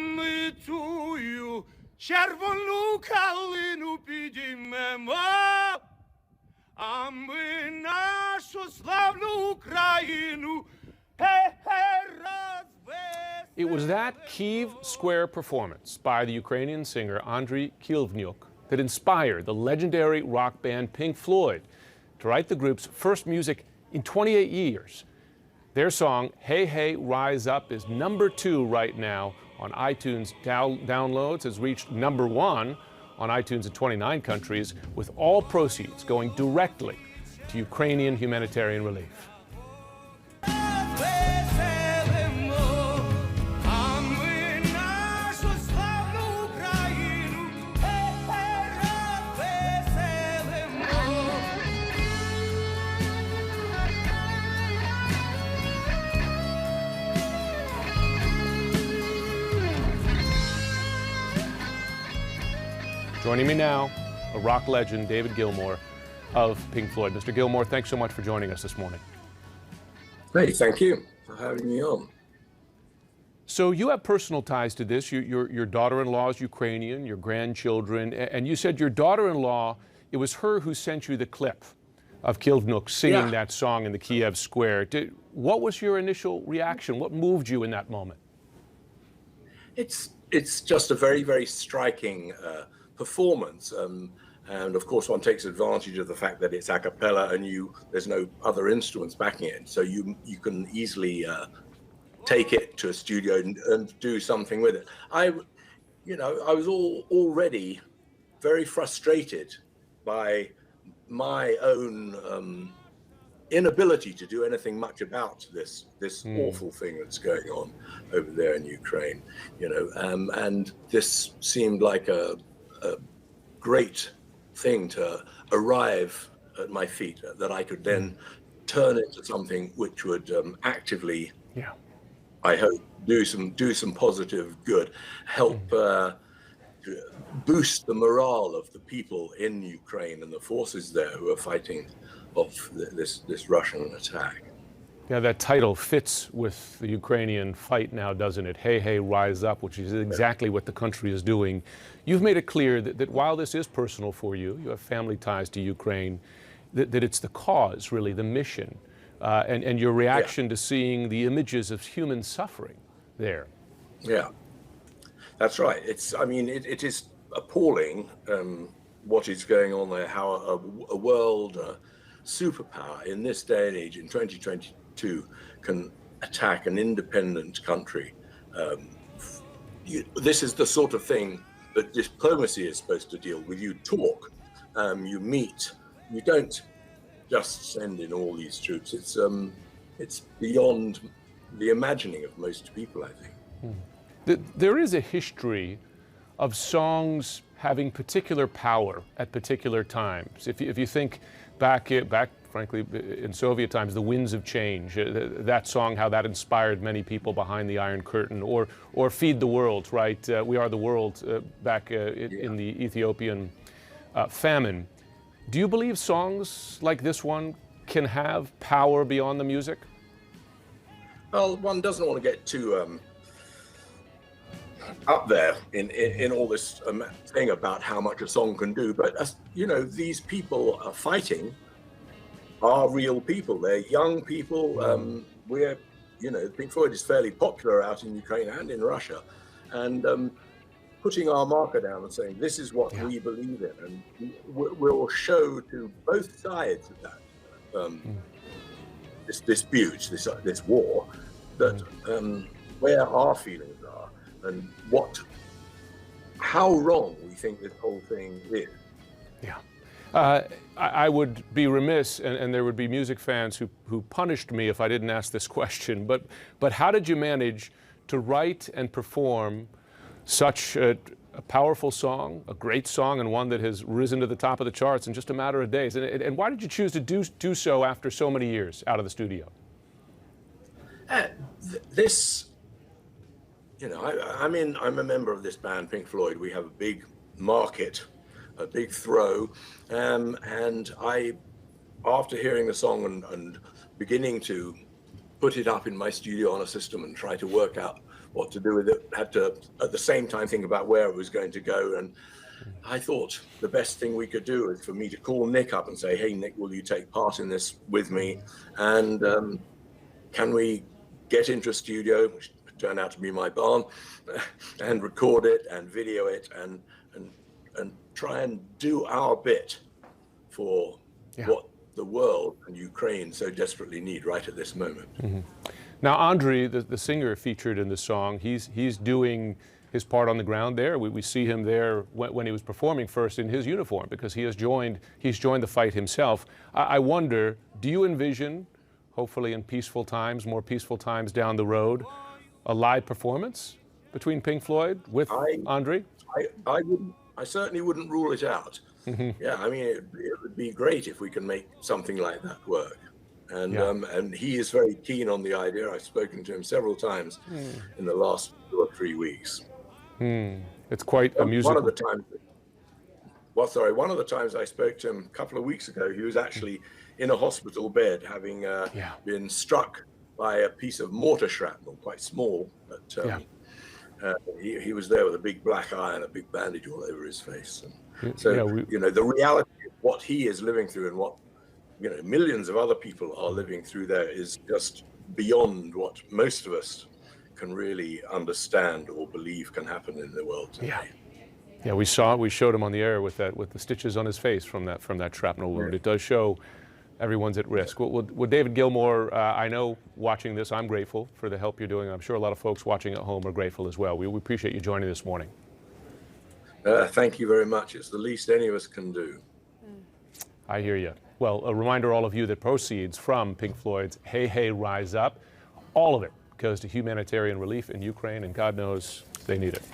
ми тую червону калину підіймемо, а ми нашу славну Україну розвеселимо. It was that Kyiv Square performance by the Ukrainian singer Andriy Kilvnyuk that inspired the legendary rock band Pink Floyd to write the group's first music in 28 years. Their song, Hey Hey Rise Up, is #2 right now on iTunes downloads, has reached #1 on iTunes in 29 countries, with all proceeds going directly to Ukrainian humanitarian relief. Joining me now, a rock legend, David Gilmour of Pink Floyd. Mr. Gilmour, thanks so much for joining us this morning. Hey, thank you for having me on. So you have personal ties to this. Your daughter-in-law is Ukrainian, your grandchildren, and you said your daughter-in-law, it was her who sent you the clip of Kilvnyuk singing that song in the Kyiv Square. What was your initial reaction? What moved you in that moment? It's just a very, very striking performance, and of course one takes advantage of the fact that it's a cappella and there's no other instruments backing it, so you can easily take it to a studio and do something with it. I was already very frustrated by my own inability to do anything much about this awful thing that's going on over there in Ukraine, and this seemed like a great thing to arrive at my feet, that I could then turn into something which would actively, I hope, do some positive good, help boost the morale of the people in Ukraine and the forces there who are fighting off this Russian attack. Yeah, that title fits with the Ukrainian fight now, doesn't it? Hey, hey, rise up, which is exactly what the country is doing. You've made it clear that while this is personal for you, you have family ties to Ukraine, that it's the cause, really, the mission, and your reaction to seeing the images of human suffering there. Yeah, that's right. It is appalling what is going on there, how a world superpower in this day and age, in 2022, can attack an independent country. This is the sort of thing that diplomacy is supposed to deal with. You talk, you meet, you don't just send in all these troops. It's beyond the imagining of most people, I think. There is a history of songs having particular power at particular times. If you think back, frankly, in Soviet times, The Winds of Change, that song, how that inspired many people behind the Iron Curtain, or Feed the World, right? We Are the World, back in the Ethiopian famine. Do you believe songs like this one can have power beyond the music? Well, one doesn't want to get too up there in all this thing about how much a song can do, but these people are fighting are real people. They're young people. Pink Floyd is fairly popular out in Ukraine and in Russia, and putting our marker down and saying this is what we believe in, and we'll show to both sides of that this dispute, this war, that where our feelings are and how wrong we think this whole thing is. Yeah. I would be remiss, and there would be music fans who punished me if I didn't ask this question, but how did you manage to write and perform such a powerful song, a great song, and one that has risen to the top of the charts in just a matter of days? And why did you choose to do so after so many years out of the studio? I'm a member of this band, Pink Floyd. We have a big market, a big throw, and after hearing the song and beginning to put it up in my studio on a system and try to work out what to do with it. Had to at the same time think about where it was going to go, and I thought the best thing we could do is for me to call Nick up and say, "Hey, Nick, will you take part in this with me? And can we get into a studio, which turned out to be my barn, and record it and video it and try and do our bit for what the world and Ukraine so desperately need right at this moment." Now, Andre, the singer featured in the song, he's doing his part on the ground there. We see him there when he was performing first in his uniform, because he's joined the fight himself. I wonder, do you envision, hopefully in peaceful times, more peaceful times down the road, a live performance between Pink Floyd with Andre? I certainly wouldn't rule it out. Yeah, I mean, it would be great if we can make something like that work. And he is very keen on the idea. I've spoken to him several times in the last 2 or 3 weeks. It's quite a musical. One of the times I spoke to him a couple of weeks ago, he was actually in a hospital bed, having been struck by a piece of mortar shrapnel, quite small, but he was there with a big black eye and a big bandage all over his face. And so, the reality of what he is living through and what millions of other people are living through there is just beyond what most of us can really understand or believe can happen in the world today. Yeah, we showed him on the air with the stitches on his face from that shrapnel wound. It does show everyone's at risk. Well, David Gilmour, I know watching this, I'm grateful for the help you're doing. I'm sure a lot of folks watching at home are grateful as well. We appreciate you joining this morning. Thank you very much. It's the least any of us can do. I hear you. Well, a reminder, all of you, that proceeds from Pink Floyd's Hey Hey Rise Up, all of it goes to humanitarian relief in Ukraine, and God knows they need it.